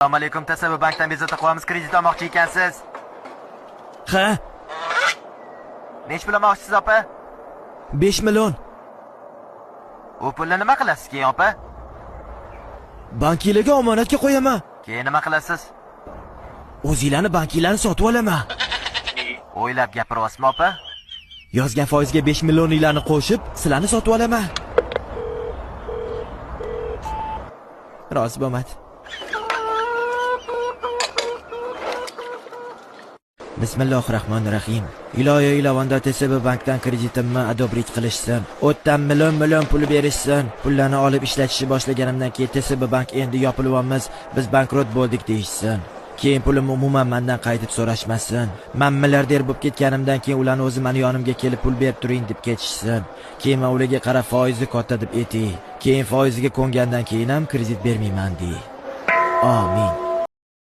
Assalomu alaykum, Tasavvur bankdan bezovta qilyapmiz. Kredit olmoqchi ekansiz. Ha? Nech pul olmoqchisiz, opa? 5 million. U pulni nima qilasiz keyin, opa? Bankiylarga omonatga qo'yaman. Keyin nima qilasiz? O'zinglarni bankiylarni sotib olaman. O'ylab gapiryapsizmi, opa? Yozgan foizga 5 millioninglarni qo'shib, sizlarni sotib olaman. Rozi bo'lmadi. Bismillahirrahmanirrahim. Iloyo ilovanda TSB bankdan kreditimni adoblik qilishsin. O'tdan million pul berishsin. Pullarni olib ishlatishni boshlaganimdan keyin TSB bank endi yopilyapmiz. Biz bankrot bo'ldik deyishsin. Keyin pulim umuman mendan qaytib so'rashmasin. Men milliarder bo'lib ketganimdan keyin ularni o'zi meni yonimga kelib pul berib turing deb ketishsin. Keyin men ularga qarab foizi katta deb aytay. Keyin foiziga ko'ngandan keyin ham kredit bermayman dey. Amin.